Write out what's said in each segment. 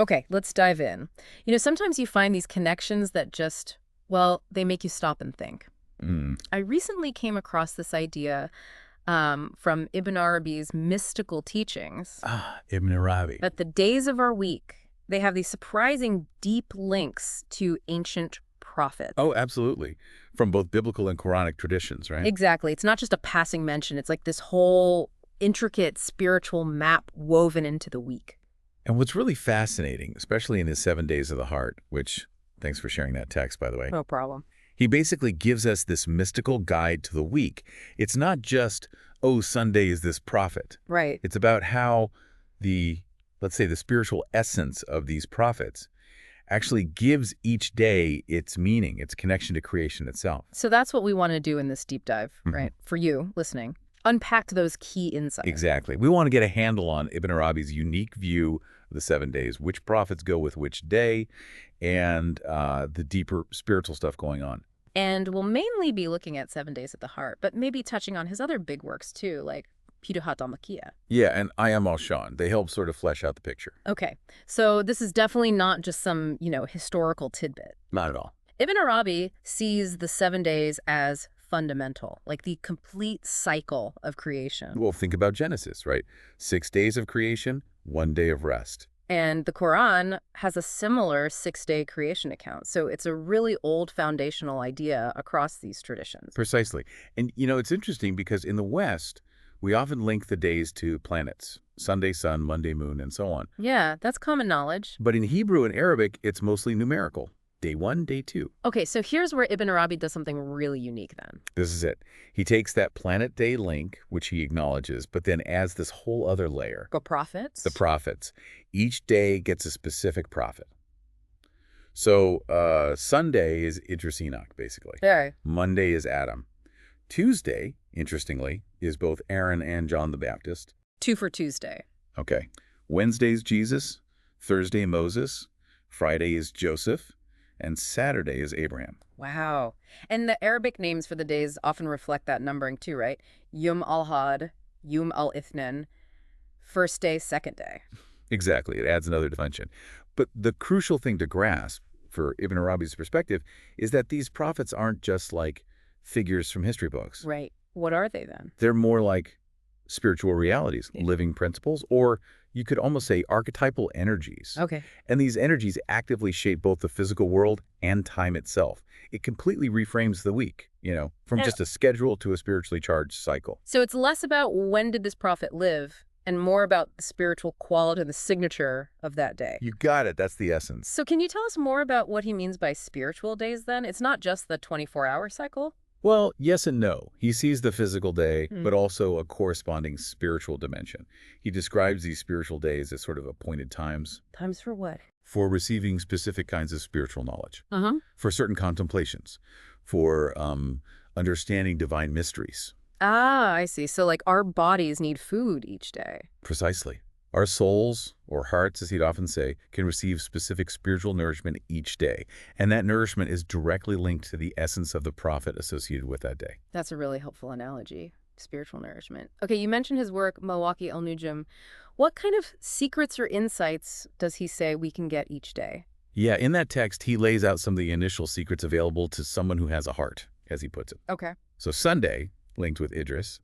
Okay, let's dive in. Sometimes you find these connections that just, well, they make you stop and think. Mm. I recently came across this idea from Ibn Arabi's mystical teachings Ah, Ibn Arabi. that the days of our week, they have these surprising deep links to ancient prophets. Oh, absolutely. From both biblical and Quranic traditions, right? Exactly. It's not just a passing mention. It's like this whole intricate spiritual map woven into the week. And what's really fascinating, especially in his 7 Days of the Heart, which, thanks for sharing that text, by the way, No problem. he basically gives us this mystical guide to the week. It's not just, oh, Sunday is this prophet. Right. It's about how let's say, the spiritual essence of these prophets actually gives each day its meaning, its connection to creation itself. So that's what we want to do in this deep dive, Mhm. right? For you listening. Unpack those key insights. Exactly. We want to get a handle on Ibn Arabi's unique view of the 7 days, which prophets go with which day, and the deeper spiritual stuff going on. And we'll mainly be looking at 7 Days at the Heart, but maybe touching on his other big works too, like Futuhat al-Makkiyah. Yeah, and I Am al-Shan. They help sort of flesh out the picture. Okay, so this is definitely not just some, historical tidbit. Not at all. Ibn Arabi sees the 7 days as fundamental, like the complete cycle of creation. Well, think about Genesis, right? 6 days of creation, 1 day of rest. And the Quran has a similar 6-day creation account. So it's a really old foundational idea across these traditions. Precisely. And, it's interesting because in the West, we often link the days to planets, Sunday sun, Monday moon, and so on. Yeah, that's common knowledge. But in Hebrew and Arabic, it's mostly numerical. Day 1, day 2. Okay, so here's where Ibn Arabi does something really unique then. This is it. He takes that planet day link, which he acknowledges, but then adds this whole other layer. Go prophets? The prophets. Each day gets a specific prophet. So Sunday is Idris Enoch, basically. Yeah. Monday is Adam. Tuesday, interestingly, is both Aaron and John the Baptist. 2 for Tuesday. Okay. Wednesday's Jesus. Thursday, Moses. Friday is Joseph. And Saturday is Abraham. Wow. And the Arabic names for the days often reflect that numbering too, right? Yom al-Had, Yom al-Ithnin, first day, second day. Exactly. It adds another dimension. But the crucial thing to grasp, for Ibn Arabi's perspective, is that these prophets aren't just like figures from history books. Right. What are they then? They're more like spiritual realities, living principles, or you could almost say archetypal energies. Okay. And these energies actively shape both the physical world and time itself. It completely reframes the week, from Yeah. just a schedule to a spiritually charged cycle. So it's less about when did this prophet live and more about the spiritual quality and the signature of that day. You got it. That's the essence. So can you tell us more about what he means by spiritual days then? It's not just the 24-hour cycle? Well, yes and no. He sees the physical day, Hmm. but also a corresponding spiritual dimension. He describes these spiritual days as sort of appointed times Times for what? for receiving specific kinds of spiritual knowledge, Uh-huh. for certain contemplations, for understanding divine mysteries. Ah, I see. So like our bodies need food each day. Precisely. Our souls, or hearts, as he'd often say, can receive specific spiritual nourishment each day. And that nourishment is directly linked to the essence of the prophet associated with that day. That's a really helpful analogy. Spiritual nourishment. Okay, you mentioned his work, Mawaqi al-Nujum. What kind of secrets or insights does he say we can get each day? Yeah, in that text, he lays out some of the initial secrets available to someone who has a heart, as he puts it. Okay. So Sunday, linked with Idris,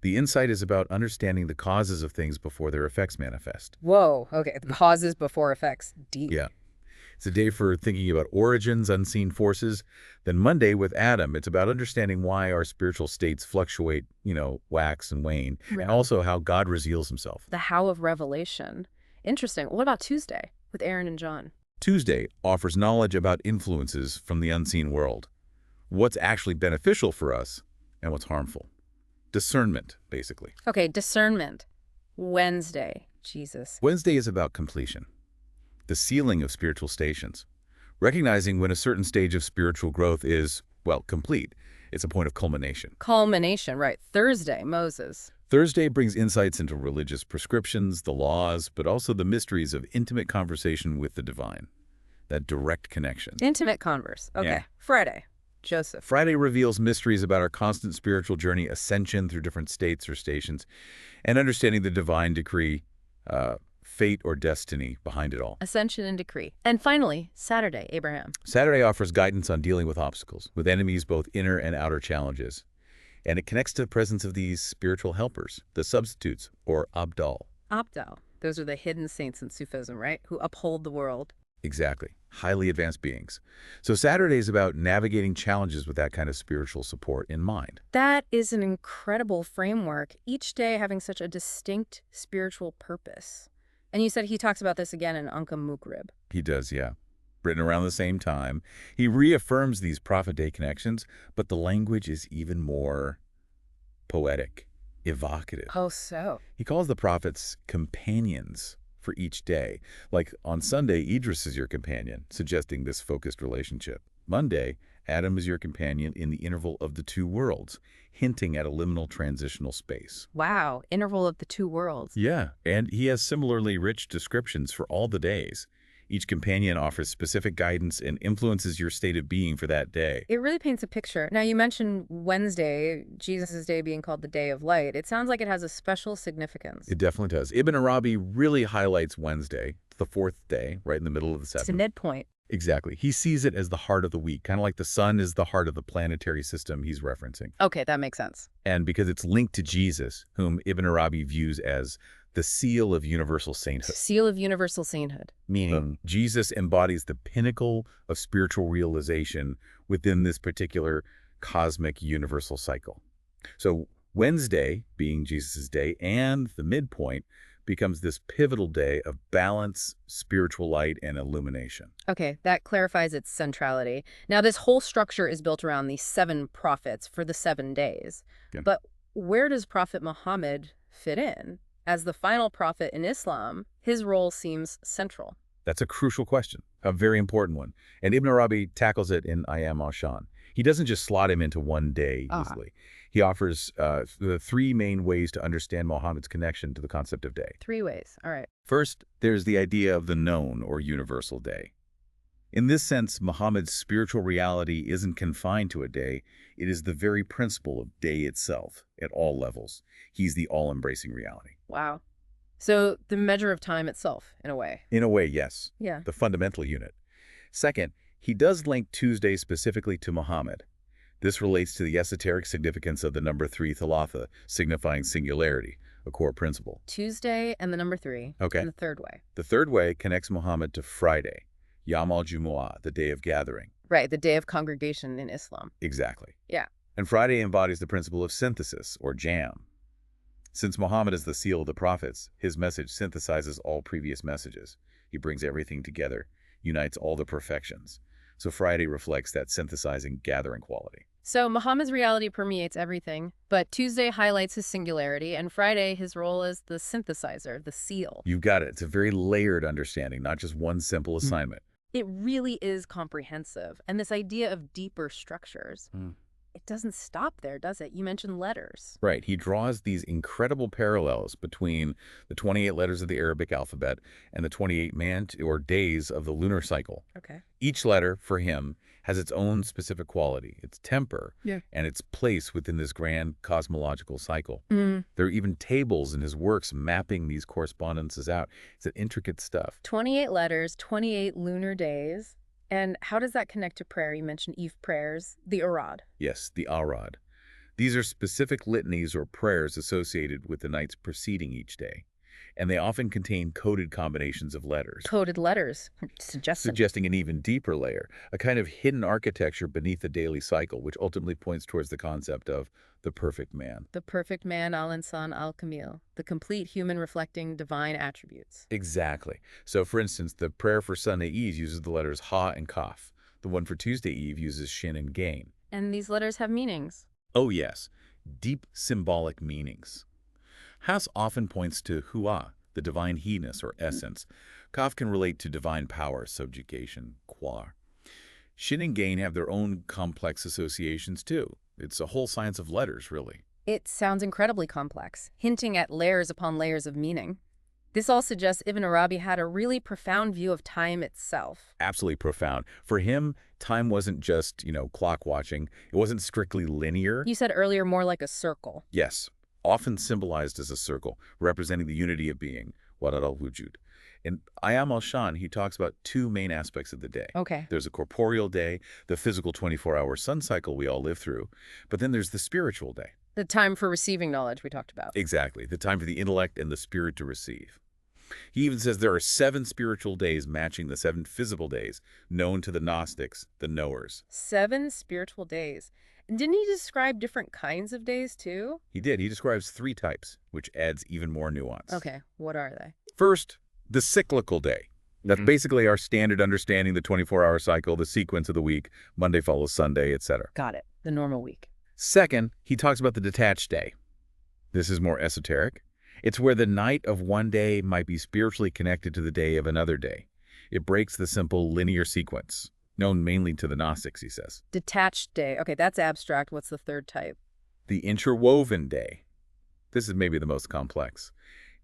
the insight is about understanding the causes of things before their effects manifest. Whoa, okay. The causes before effects. Deep. Yeah. It's a day for thinking about origins, unseen forces. Then Monday with Adam, it's about understanding why our spiritual states fluctuate, wax and wane, Right. and also how God reveals himself. The how of revelation. Interesting. What about Tuesday with Aaron and John? Tuesday offers knowledge about influences from the unseen world, what's actually beneficial for us and what's harmful. Discernment, basically. Okay, discernment. Wednesday. Jesus. Wednesday is about completion, the sealing of spiritual stations, recognizing when a certain stage of spiritual growth is, well, complete. It's a point of culmination. Culmination, right. Thursday, Moses. Thursday brings insights into religious prescriptions, the laws, but also the mysteries of intimate conversation with the divine, that direct connection. Intimate converse. Okay. Yeah. Friday, Joseph. Friday reveals mysteries about our constant spiritual journey, ascension through different states or stations, and understanding the divine decree, fate or destiny behind it all. Ascension and decree. And finally, Saturday, Abraham. Saturday offers guidance on dealing with obstacles, with enemies both inner and outer challenges. And it connects to the presence of these spiritual helpers, the substitutes, or Abdal. Abdal. Those are the hidden saints in Sufism, right? Who uphold the world. Exactly. Highly advanced beings. So Saturday is about navigating challenges with that kind of spiritual support in mind. That is an incredible framework, each day having such a distinct spiritual purpose. And you said he talks about this again in Ankam Mukrib. He does, yeah. Written around the same time. He reaffirms these Prophet Day connections, but the language is even more poetic, evocative. Oh, so. He calls the prophets companions for each day. Like on Sunday, Idris is your companion, suggesting this focused relationship. Monday, Adam is your companion in the interval of the two worlds, hinting at a liminal transitional space. Wow, interval of the two worlds. Yeah, and he has similarly rich descriptions for all the days. Each companion offers specific guidance and influences your state of being for that day. It really paints a picture. Now, you mentioned Wednesday, Jesus' day being called the Day of Light. It sounds like it has a special significance. It definitely does. Ibn Arabi really highlights Wednesday, the fourth day, right in the middle of the It's a seventh. midpoint. Exactly. He sees it as the heart of the week, kind of like the sun is the heart of the planetary system he's referencing. Okay, that makes sense. And because it's linked to Jesus, whom Ibn Arabi views as the seal of universal sainthood. Seal of universal sainthood. Meaning Jesus embodies the pinnacle of spiritual realization within this particular cosmic universal cycle. So Wednesday, being Jesus' day, and the midpoint becomes this pivotal day of balance, spiritual light, and illumination. Okay, that clarifies its centrality. Now, this whole structure is built around these 7 prophets for the 7 days. Yeah. But where does Prophet Muhammad fit in? As the final prophet in Islam, his role seems central. That's a crucial question, a very important one. And Ibn Arabi tackles it in Ayam al-Shan. He doesn't just slot him into one day easily. He offers the 3 main ways to understand Muhammad's connection to the concept of day. 3 ways. All right. First, there's the idea of the known or universal day. In this sense, Muhammad's spiritual reality isn't confined to a day. It is the very principle of day itself at all levels. He's the all-embracing reality. Wow. So the measure of time itself, in a way. In a way, yes. Yeah. The fundamental unit. Second, he does link Tuesday specifically to Muhammad. This relates to the esoteric significance of the number 3 thalatha, signifying singularity, a core principle. Tuesday and the number 3. Okay. And the third way. The third way connects Muhammad to Friday, Yom al-Jumu'ah, the day of gathering. Right, the day of congregation in Islam. Exactly. Yeah. And Friday embodies the principle of synthesis, or jam. Since Muhammad is the seal of the prophets, his message synthesizes all previous messages. He brings everything together, unites all the perfections. So Friday reflects that synthesizing, gathering quality. So Muhammad's reality permeates everything, but Tuesday highlights his singularity, and Friday his role as the synthesizer, the seal. You've got it. It's a very layered understanding, not just one simple assignment. It really is comprehensive, and this idea of deeper structures, it doesn't stop there, does it? You mentioned letters. Right. He draws these incredible parallels between the 28 letters of the Arabic alphabet and the 28 days of the lunar cycle. Okay. Each letter, for him, has its own specific quality, its temper, and its place within this grand cosmological cycle. There are even tables in his works mapping these correspondences out. It's intricate stuff. 28 letters, 28 lunar days. And how does that connect to prayer? You mentioned Eve prayers, the Arad. Yes, the Arad. These are specific litanies or prayers associated with the nights preceding each day, and they often contain coded combinations of letters. Coded letters, suggesting an even deeper layer, a kind of hidden architecture beneath the daily cycle, which ultimately points towards the concept of the perfect man. The perfect man, al-insan al-kamil, the complete human reflecting divine attributes. Exactly. So, for instance, the prayer for Sunday Eve uses the letters Ha and Kaf. The one for Tuesday Eve uses Shin and Gain. And these letters have meanings. Oh, yes. Deep symbolic meanings. Has often points to Hua, the divine he-ness or essence. Kaf can relate to divine power, subjugation, Quar. Shin and Gain have their own complex associations, too. It's a whole science of letters, really. It sounds incredibly complex, hinting at layers upon layers of meaning. This all suggests Ibn Arabi had a really profound view of time itself. Absolutely profound. For him, time wasn't just, clock watching. It wasn't strictly linear. You said earlier more like a circle. Yes, often symbolized as a circle, representing the unity of being, Warad al-Wujud. In Ayam al-Shan, he talks about two main aspects of the day. Okay. There's a corporeal day, the physical 24-hour sun cycle we all live through, but then there's the spiritual day. The time for receiving knowledge we talked about. Exactly, the time for the intellect and the spirit to receive. He even says there are 7 spiritual days matching the 7 physical days known to the Gnostics, the knowers. 7 spiritual days. And didn't he describe different kinds of days, too? He did. He describes 3 types, which adds even more nuance. Okay, what are they? First, the cyclical day. That's basically our standard understanding, the 24-hour cycle, the sequence of the week, Monday follows Sunday, etc. Got it. The normal week. Second, he talks about the detached day. This is more esoteric. It's where the night of one day might be spiritually connected to the day of another day. It breaks the simple linear sequence, known mainly to the Gnostics, he says. Detached day. Okay, that's abstract. What's the third type? The interwoven day. This is maybe the most complex.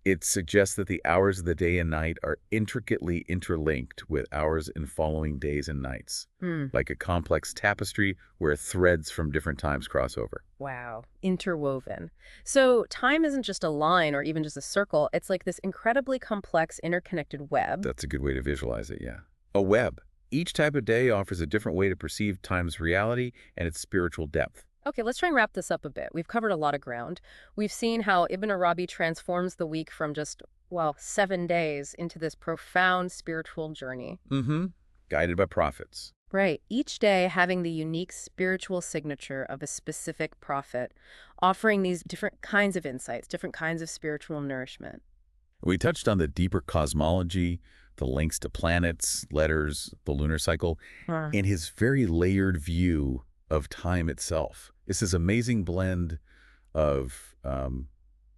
It suggests that the hours of the day and night are intricately interlinked with hours in following days and nights, like a complex tapestry where threads from different times cross over. Wow. Interwoven. So time isn't just a line or even just a circle. It's like this incredibly complex interconnected web. That's a good way to visualize it, yeah. A web. Each type of day offers a different way to perceive time's reality and its spiritual depth. Okay, let's try and wrap this up a bit. We've covered a lot of ground. We've seen how Ibn Arabi transforms the week from just, well, 7 days into this profound spiritual journey. Guided by prophets. Right. Each day having the unique spiritual signature of a specific prophet, offering these different kinds of insights, different kinds of spiritual nourishment. We touched on the deeper cosmology, the links to planets, letters, the lunar cycle, and his very layered view of time itself. It's this amazing blend of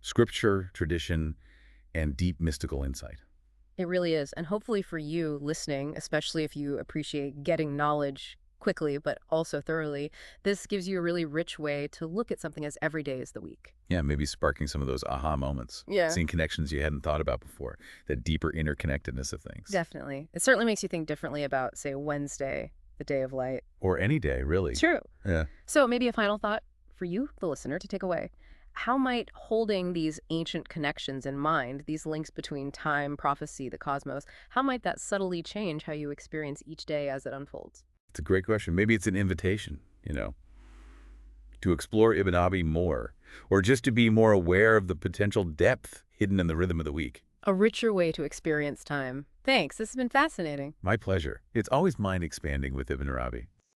scripture, tradition, and deep mystical insight. It really is. And hopefully for you listening, especially if you appreciate getting knowledge quickly, but also thoroughly, this gives you a really rich way to look at something as every day is the week. Yeah, maybe sparking some of those aha moments. Yeah. Seeing connections you hadn't thought about before, the deeper interconnectedness of things. Definitely. It certainly makes you think differently about, say, Wednesday, the day of light. Or any day, really. True. Yeah. So maybe a final thought for you, the listener, to take away. How might holding these ancient connections in mind, these links between time, prophecy, the cosmos, how might that subtly change how you experience each day as it unfolds? It's a great question. Maybe it's an invitation, to explore Ibn Arabi more, or just to be more aware of the potential depth hidden in the rhythm of the week. A richer way to experience time. Thanks. This has been fascinating. My pleasure. It's always mind-expanding with Ibn Arabi.